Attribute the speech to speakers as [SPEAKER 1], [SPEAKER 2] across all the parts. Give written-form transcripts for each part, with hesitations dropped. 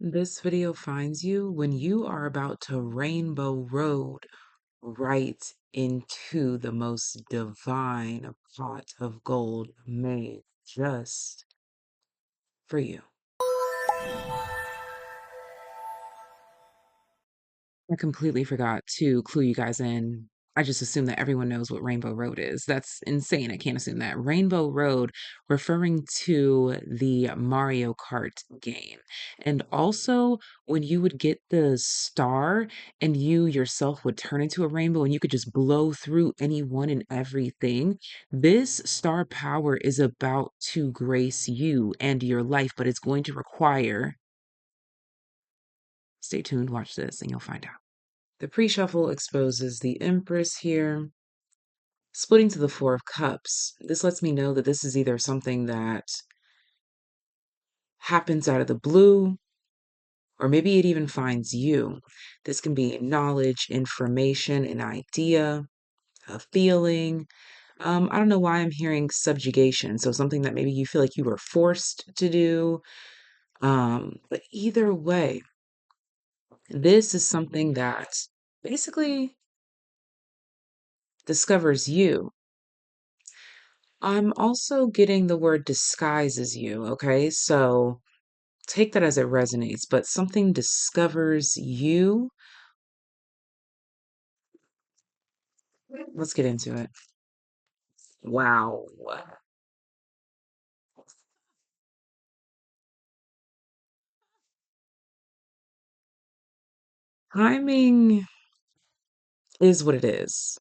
[SPEAKER 1] This video finds you when you are about to rainbow road right into the most divine pot of gold made just for you. I completely forgot to clue you guys in. I just assume that everyone knows what Rainbow Road is. That's insane. I can't assume that. Rainbow Road, referring to the Mario Kart game. And also, when you would get the star and you yourself would turn into a rainbow and you could just blow through anyone and everything, this star power is about to grace you and your life, but it's going to require. Stay tuned, watch this, and you'll find out. The pre-shuffle exposes the Empress here, splitting to the Four of Cups. This lets me know that this is either something that happens out of the blue, or maybe it even finds you. This can be knowledge, information, an idea, a feeling. I don't know why I'm hearing subjugation. So something that maybe you feel like you were forced to do. But either way, this is something that basically discovers you. I'm also getting the word disguises you, okay? So take that as it resonates, but something discovers you. Let's get into it. Wow. Timing is what it is.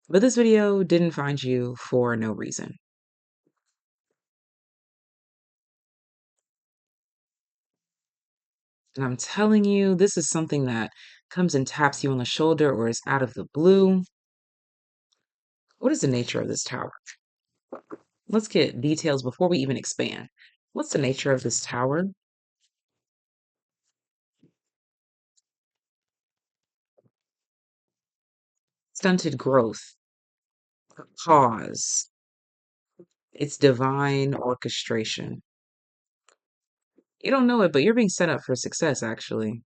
[SPEAKER 1] But this video didn't find you for no reason. And I'm telling you, this is something that comes and taps you on the shoulder or is out of the blue. What is the nature of this tower? Let's get details before we even expand. What's the nature of this tower? Stunted growth, pause. It's divine orchestration. You don't know it, but you're being set up for success, actually.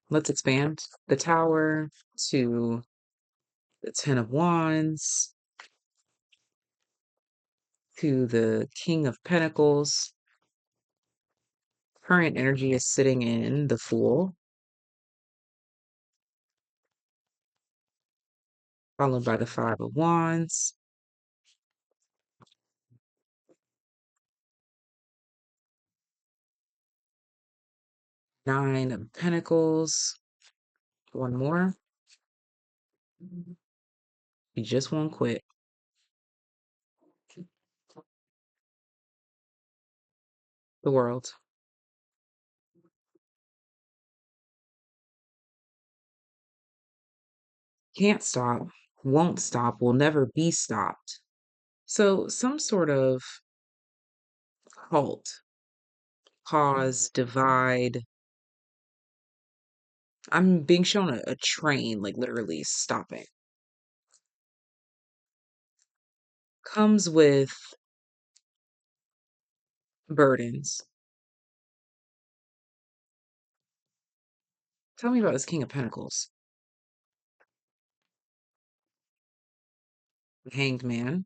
[SPEAKER 1] Let's expand the tower to the Ten of Wands, to the King of Pentacles. Current energy is sitting in the Fool, followed by the Five of Wands, Nine of Pentacles. One more. You just won't quit. The World. Can't stop, won't stop, will never be stopped. So, some sort of halt, pause, divide. I'm being shown a train, like literally stopping. Comes with burdens. Tell me about this King of Pentacles. Hanged Man.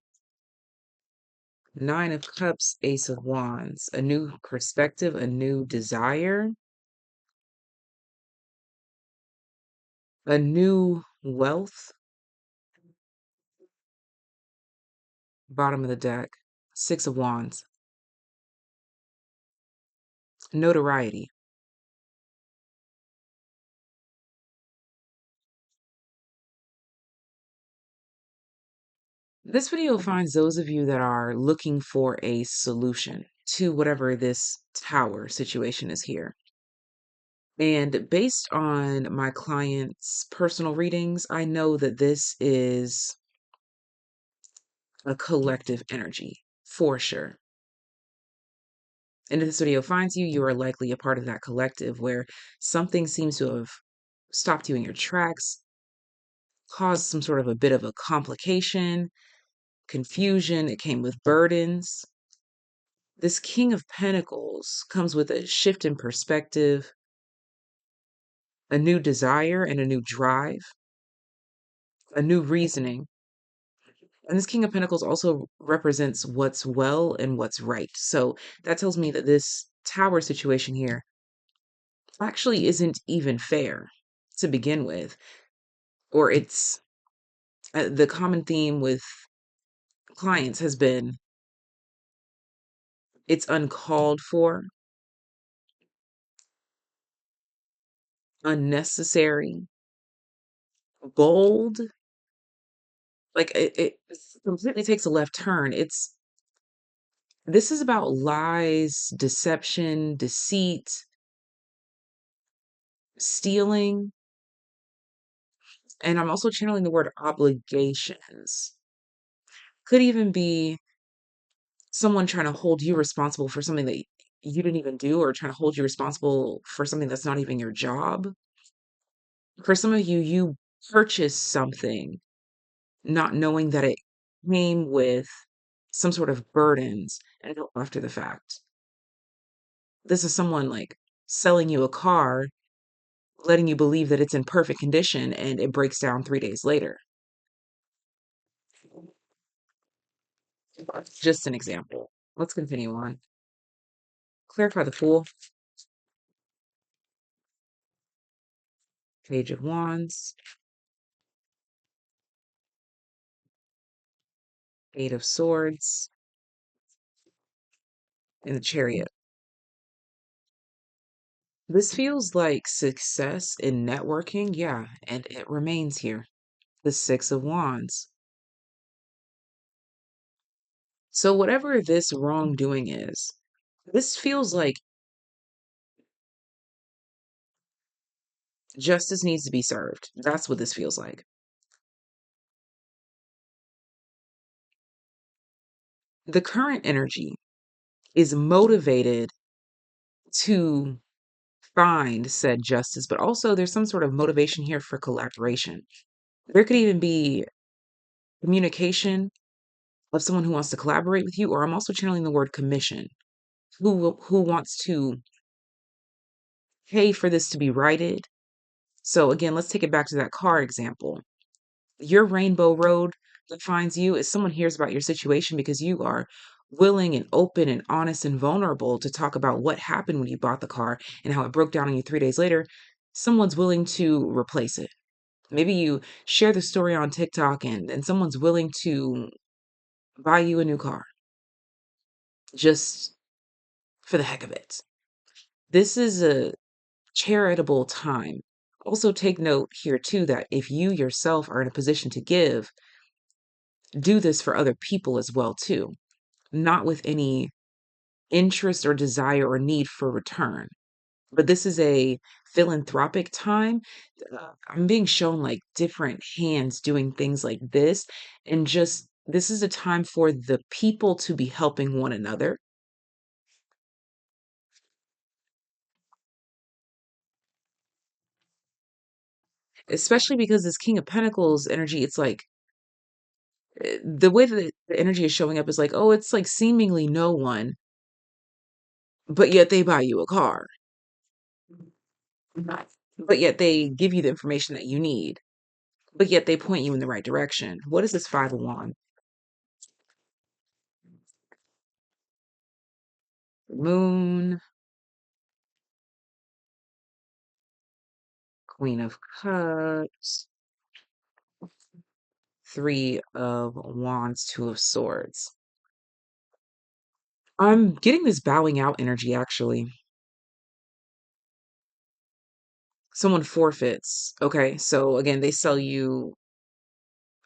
[SPEAKER 1] Nine of Cups, Ace of Wands. A new perspective, a new desire, a new wealth. Bottom of the deck. Six of Wands. Notoriety. This video finds those of you that are looking for a solution to whatever this tower situation is here. And based on my clients' personal readings, I know that this is a collective energy for sure. And if this video finds you, you are likely a part of that collective where something seems to have stopped you in your tracks, caused some sort of a bit of a complication, confusion. It came with burdens. This King of Pentacles comes with a shift in perspective, a new desire and a new drive, a new reasoning. And this King of Pentacles also represents what's well and what's right. So that tells me that this tower situation here actually isn't even fair to begin with, or it's the common theme with clients has been it's uncalled for, unnecessary, bold. Like it completely takes a left turn. This is about lies, deception, deceit, stealing, and I'm also channeling the word obligations. Could even be someone trying to hold you responsible for something that you didn't even do, or trying to hold you responsible for something that's not even your job. For some of you, you purchased something not knowing that it came with some sort of burdens until after the fact. This is someone like selling you a car, letting you believe that it's in perfect condition, and it breaks down 3 days later. Just an example. Let's continue on. Clarify the Fool, Page of Wands, Eight of Swords, and the Chariot. This feels like success in networking, yeah, and it remains here. The Six of Wands. So, whatever this wrongdoing is, this feels like justice needs to be served. That's what this feels like. The current energy is motivated to find said justice, but also there's some sort of motivation here for collaboration. There could even be communication of someone who wants to collaborate with you, or I'm also channeling the word commission, who wants to pay for this to be righted. So again, let's take it back to that car example. Your rainbow road that finds you is someone hears about your situation because you are willing and open and honest and vulnerable to talk about what happened when you bought the car and how it broke down on you 3 days later. Someone's willing to replace it. Maybe you share the story on TikTok, and someone's willing to buy you a new car just for the heck of it. This is a charitable time. Also, take note here, too, that if you yourself are in a position to give, do this for other people as well, too, not with any interest or desire or need for return. But this is a philanthropic time. I'm being shown like different hands doing things like this, and just this is a time for the people to be helping one another, especially because this King of Pentacles energy, it's like the way that the energy is showing up is like, oh, it's like seemingly no one, but yet they buy you a car. But yet they give you the information that you need. But yet they point you in the right direction. What is this Five of Wands? Moon, Queen of Cups, Three of Wands, Two of Swords. I'm getting this bowing out energy actually. Someone forfeits. Okay, so again, they sell you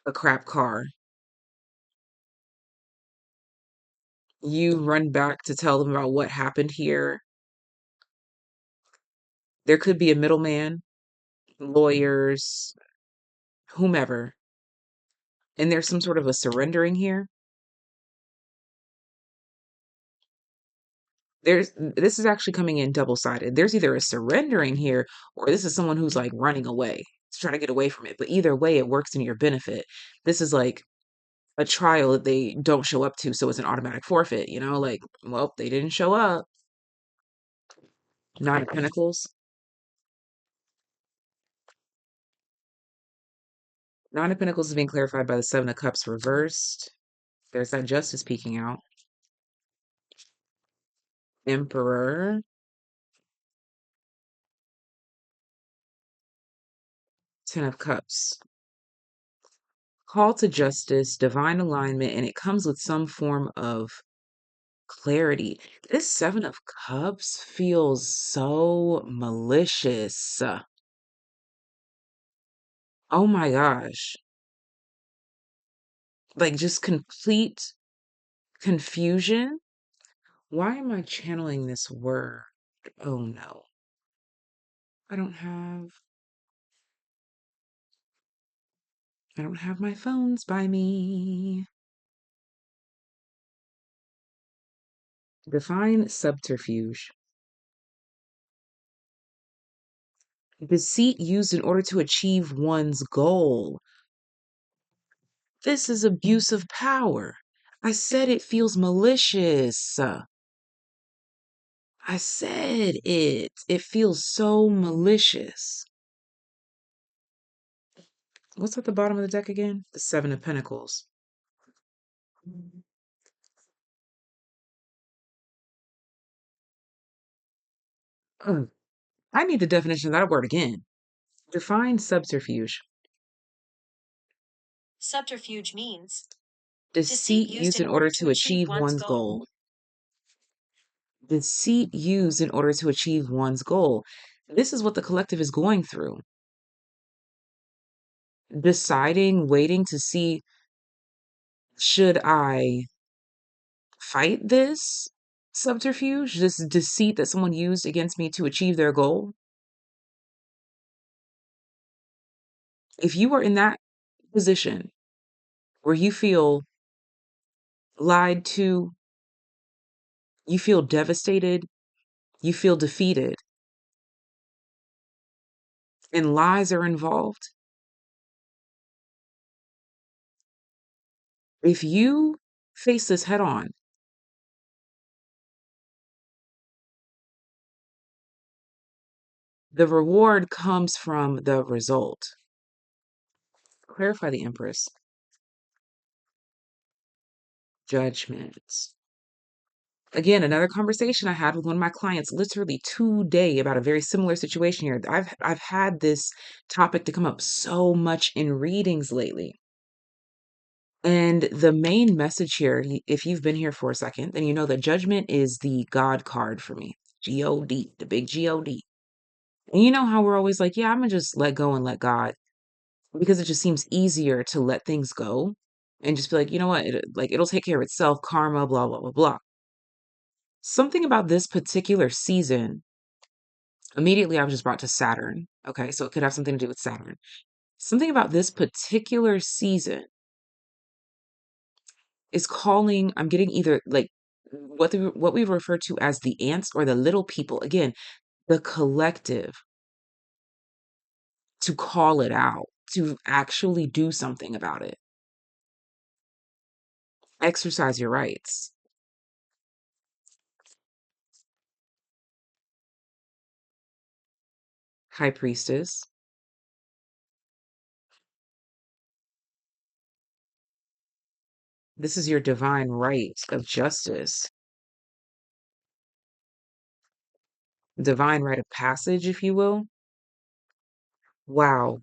[SPEAKER 1] a crap car. You run back to tell them about what happened here. There could be a middleman, lawyers, whomever. And there's some sort of a surrendering here. This is actually coming in double-sided. There's either a surrendering here, or this is someone who's like running away. It's trying to get away from it. But either way, it works in your benefit. This is like a trial that they don't show up to, so it's an automatic forfeit, like, well, they didn't show up. Nine of Pentacles. Nine of Pentacles is being clarified by the Seven of Cups reversed. There's that justice peeking out. Emperor. Ten of Cups. Call to justice, divine alignment, and it comes with some form of clarity. This Seven of Cups feels so malicious. Oh my gosh. Like just complete confusion. Why am I channeling this word? Oh no. I don't have I don't have my phones by me. Define subterfuge. Deceit used in order to achieve one's goal. This is abuse of power. I said it feels malicious. I said it. It feels so malicious. What's at the bottom of the deck again? The Seven of Pentacles. Ugh. I need the definition of that word again. Define subterfuge.
[SPEAKER 2] Subterfuge means
[SPEAKER 1] Deceit used in order to achieve one's goal. Deceit used in order to achieve one's goal. This is what the collective is going through. Deciding, waiting to see, should I fight this subterfuge, this deceit that someone used against me to achieve their goal? If you are in that position where you feel lied to, you feel devastated, you feel defeated, and lies are involved, if you face this head on, the reward comes from the result. Clarify the Empress. Judgment. Again, another conversation I had with one of my clients literally today about a very similar situation here. I've had this topic to come up so much in readings lately. And the main message here, if you've been here for a second, then you know that judgment is the God card for me. God, the big God. And you know how we're always like, yeah, I'm gonna just let go and let God, because it just seems easier to let things go and just be like, you know what, it'll take care of itself, karma, blah blah blah blah. Something about this particular season, immediately I was just brought to Saturn. Okay, so it could have something to do with Saturn. Something about this particular season is calling, I'm getting either like what we refer to as the ants or the little people, again, the collective, to call it out, to actually do something about it. Exercise your rights. High Priestess. This is your divine right of justice, divine rite of passage, if you will. Wow.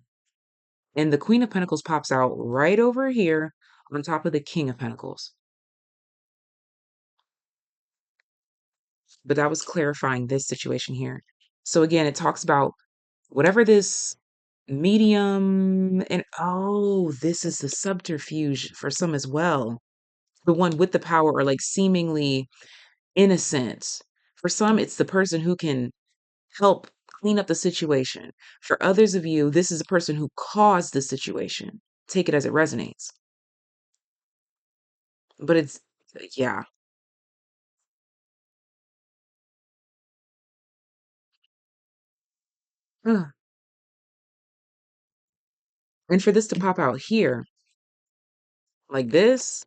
[SPEAKER 1] And the Queen of Pentacles pops out right over here on top of the King of Pentacles. But that was clarifying this situation here. So again, it talks about whatever this medium, and oh, this is the subterfuge for some as well. The one with the power or like seemingly innocent. For some, it's the person who can help clean up the situation. For others of you, this is a person who caused the situation. Take it as it resonates. But it's, yeah. Ugh. And for this to pop out here, Like this,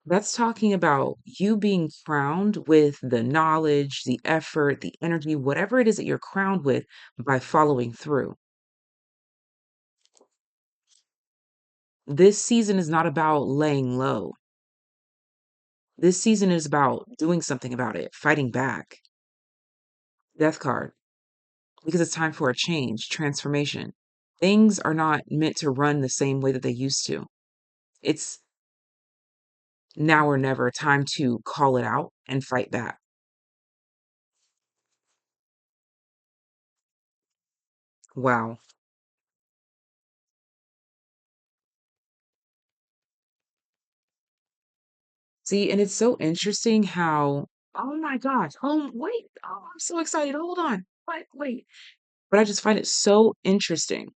[SPEAKER 1] that's talking about you being crowned with the knowledge, the effort, the energy, whatever it is that you're crowned with by following through. This season is not about laying low. This season is about doing something about it, fighting back. Death card, because it's time for a change, transformation. Things are not meant to run the same way that they used to. It's now or never time to call it out and fight back. Wow. See, and it's so interesting how, oh my gosh, oh, wait, oh, I'm so excited. Hold on. Wait. But I just find it so interesting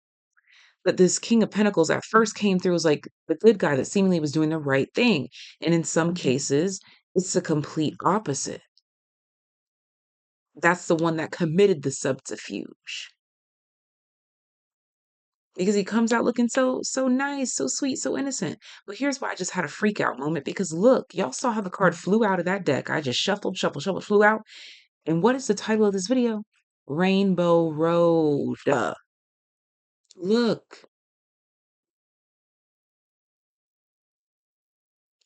[SPEAKER 1] that this King of Pentacles at first came through as like the good guy that seemingly was doing the right thing. And in some cases, it's the complete opposite. That's the one that committed the subterfuge. Because he comes out looking so nice, so sweet, so innocent. But here's why I just had a freak out moment because look, y'all saw how the card flew out of that deck. I just shuffled, flew out. And what is the title of this video? Rainbow Road. Look,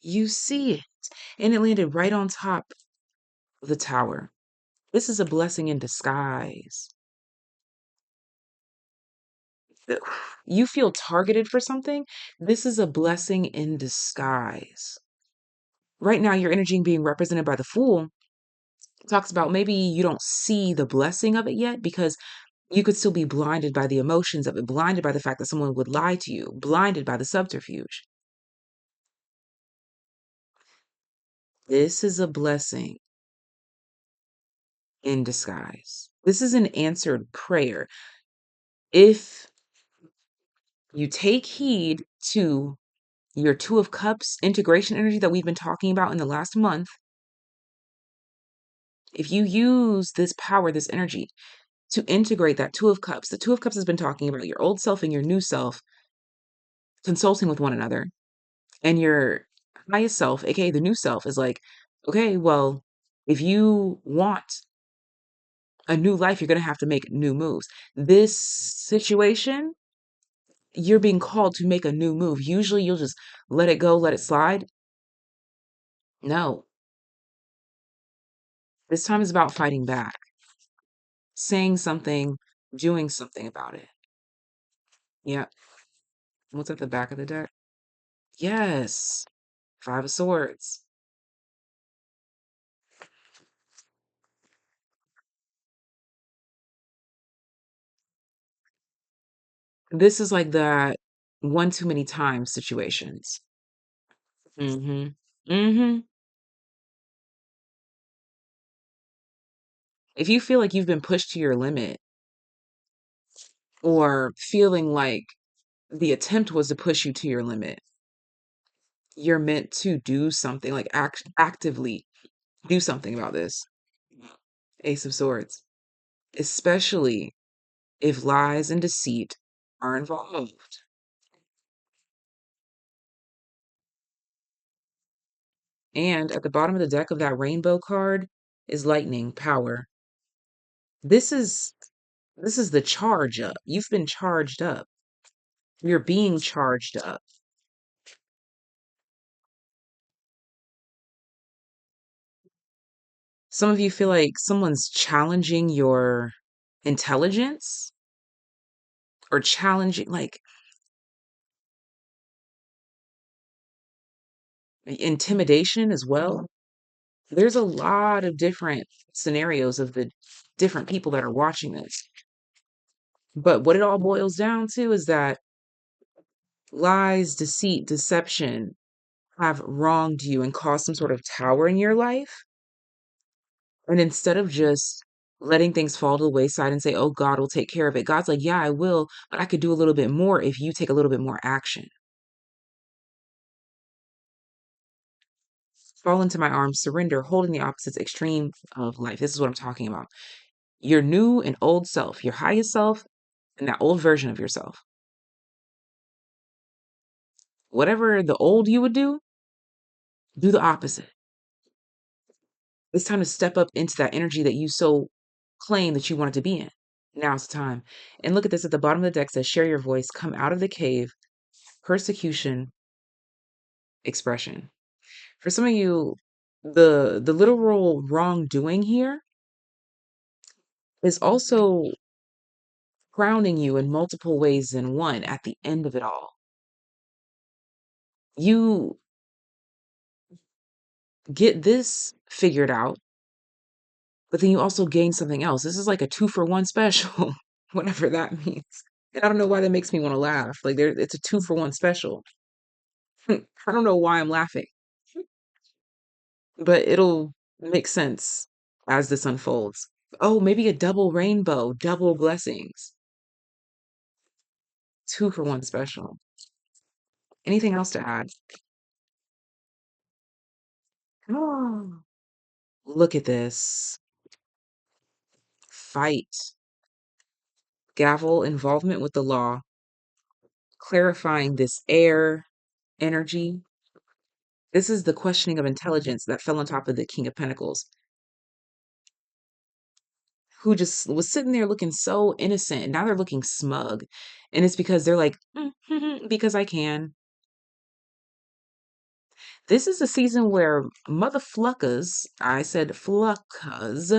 [SPEAKER 1] you see it. And it landed right on top of the tower. This is a blessing in disguise. You feel targeted for something? This is a blessing in disguise. Right now, your energy being represented by the Fool talks about maybe you don't see the blessing of it yet because you could still be blinded by the emotions of it, blinded by the fact that someone would lie to you, blinded by the subterfuge. This is a blessing in disguise. This is an answered prayer. If you take heed to your Two of Cups integration energy that we've been talking about in the last month, if you use this power, this energy to integrate that Two of Cups, the Two of Cups has been talking about your old self and your new self consulting with one another, and your highest self, aka the new self, is like, okay, well, if you want a new life, you're going to have to make new moves. This situation, you're being called to make a new move. Usually you'll just let it go, let it slide. No, this time is about fighting back, saying something, doing something about it. Yeah. What's at the back of the deck? Yes. Five of Swords. This is like that one too many times situations. Mm-hmm. Mm-hmm. If you feel like you've been pushed to your limit or feeling like the attempt was to push you to your limit, you're meant to do something, like actively do something about this. Ace of Swords. Especially if lies and deceit are involved. And at the bottom of the deck of that rainbow card is lightning, power. This is this is the charge up. You've been charged up. You're being charged up. Some of you feel like someone's challenging your intelligence or challenging like intimidation as well. There's a lot of different scenarios of the different people that are watching this. But what it all boils down to is that lies, deceit, deception have wronged you and caused some sort of tower in your life. And instead of just letting things fall to the wayside and say, oh, God will take care of it, God's like, yeah, I will, but I could do a little bit more if you take a little bit more action. Fall into my arms, surrender, holding the opposites extreme of life. This is what I'm talking about. Your new and old self, your highest self, and that old version of yourself. Whatever the old you would do, Do the opposite. It's time to step up into that energy that you so claim that you wanted to be in. Now's the time. And look at this at the bottom of the deck says, share your voice, come out of the cave, persecution, expression. For some of you, the literal wrongdoing here is also crowning you in multiple ways than one at the end of it all. You get this figured out, but then you also gain something else. This is like a 2-for-1 special, whatever that means. And I don't know why that makes me want to laugh. Like it's a 2-for-1 special. I don't know why I'm laughing, but it'll make sense as this unfolds. Oh, maybe a double rainbow, double blessings. 2-for-1 special. Anything else to add? Oh, look at this. Fight. Gavel involvement with the law, clarifying this air energy. This is the questioning of intelligence that fell on top of the King of Pentacles, who just was sitting there looking so innocent. And now they're looking smug. And it's because they're like, because I can. This is a season where motherfluckers, I said fluckers,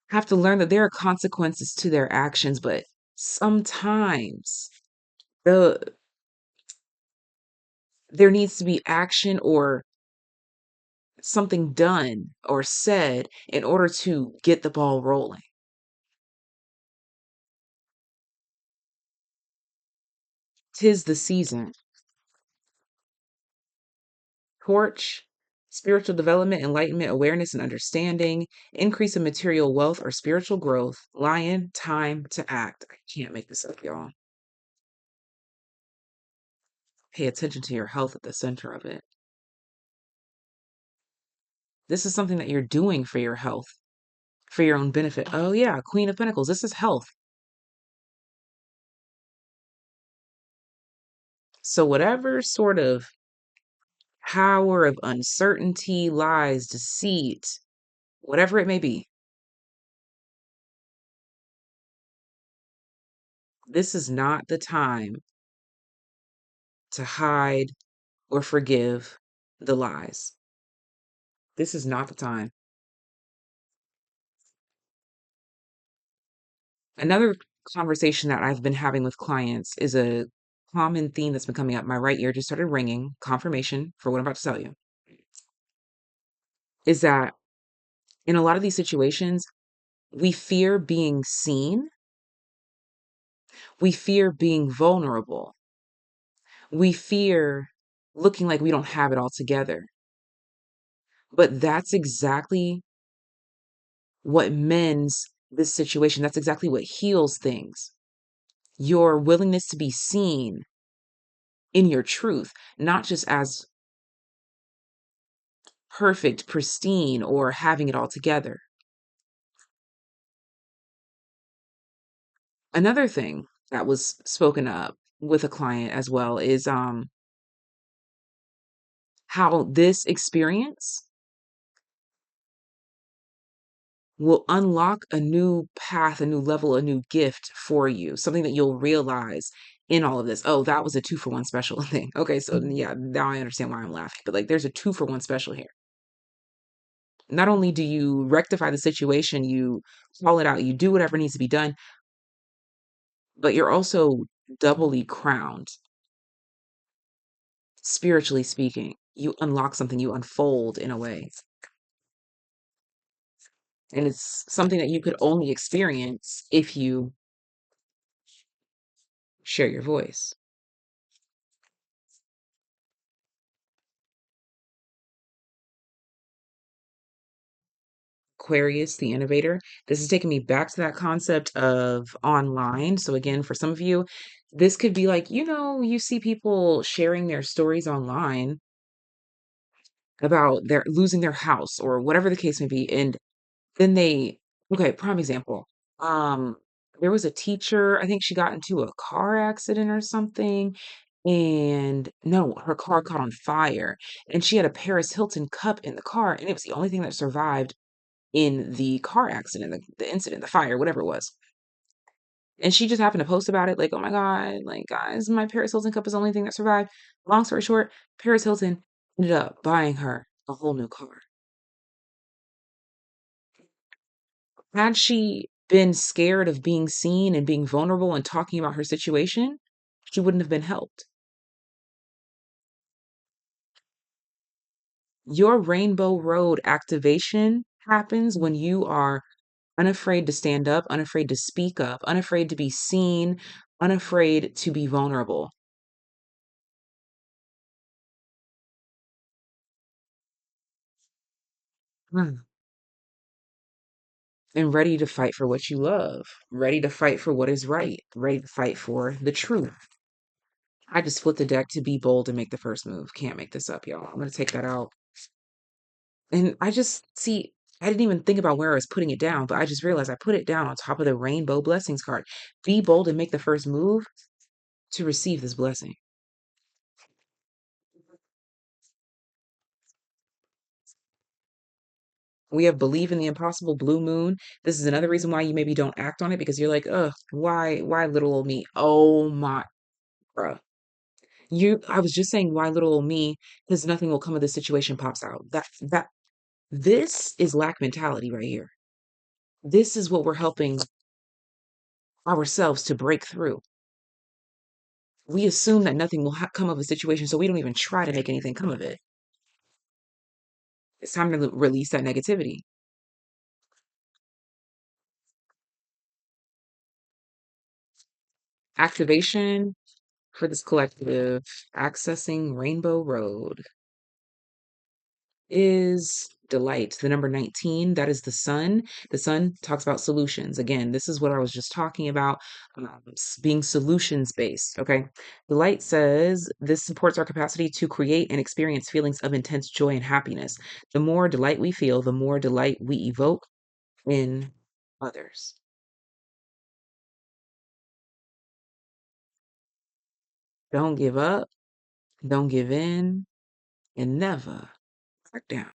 [SPEAKER 1] have to learn that there are consequences to their actions, but sometimes the there needs to be action or something done or said in order to get the ball rolling. 'Tis the season. Torch, spiritual development, enlightenment, awareness, and understanding, increase of material wealth or spiritual growth. Lion, time to act. I can't make this up, y'all. Pay attention to your health at the center of it. This is something that you're doing for your health, for your own benefit. Oh, yeah, Queen of Pentacles. This is health. So, whatever sort of power of uncertainty, lies, deceit, whatever it may be, this is not the time to hide or forgive the lies. This is not the time. Another conversation that I've been having with clients is a common theme that's been coming up. My right ear just started ringing, confirmation for what I'm about to tell you, is that in a lot of these situations, we fear being seen, we fear being vulnerable, we fear looking like we don't have it all together. But that's exactly what mends this situation. That's exactly what heals things. Your willingness to be seen in your truth, not just as perfect, pristine, or having it all together. Another thing that was spoken up with a client as well is how this experience will unlock a new path, a new level, a new gift for you, something that you'll realize in all of this. Oh, that was a 2-for-1 special thing. Okay, so yeah, now I understand why I'm laughing. But like there's a 2-for-1 special here. Not only do you rectify the situation, you call it out, you do whatever needs to be done, but you're also doubly crowned, spiritually speaking. You unlock something, you unfold in a way. And it's something that you could only experience if you share your voice. Aquarius, the innovator. This is taking me back to that concept of online. So, again, for some of you, this could be like, you see people sharing their stories online about their losing their house or whatever the case may be. And then okay, prime example. Um, there was a teacher, I think she got into a car accident or something, and no, her car caught on fire, and she had a Paris Hilton cup in the car, and it was the only thing that survived in the car accident, the incident, the fire, whatever it was. And she just happened to post about it, like, oh my God, like, guys, my Paris Hilton cup is the only thing that survived. Long story short, Paris Hilton ended up buying her a whole new car. Had she been scared of being seen and being vulnerable and talking about her situation, she wouldn't have been helped. Your Rainbow Road activation happens when you are unafraid to stand up, unafraid to speak up, unafraid to be seen, unafraid to be vulnerable. Mm. And ready to fight for what you love, ready to fight for what is right, ready to fight for the truth. I just flipped the deck to be bold and make the first move. Can't make this up, y'all. I'm going to take that out. And I just see, I didn't even think about where I was putting it down, but I just realized I put it down on top of the rainbow blessings card. Be bold and make the first move to receive this blessing. We have believe in the impossible blue moon. This is another reason why you maybe don't act on it because you're like, ugh, why little old me? Oh my, bruh. I was just saying why little old me because nothing will come of this situation pops out. This is lack mentality right here. This is what we're helping ourselves to break through. We assume that nothing will come of a situation, so we don't even try to make anything come of it. It's time to release that negativity. Activation for this collective, accessing Rainbow Road is delight. The number 19, that is the sun. The sun talks about solutions. Again, this is what I was just talking about, being solutions based. Okay. Delight says this supports our capacity to create and experience feelings of intense joy and happiness. The more delight we feel, the more delight we evoke in others. Don't give up, don't give in, and never back down.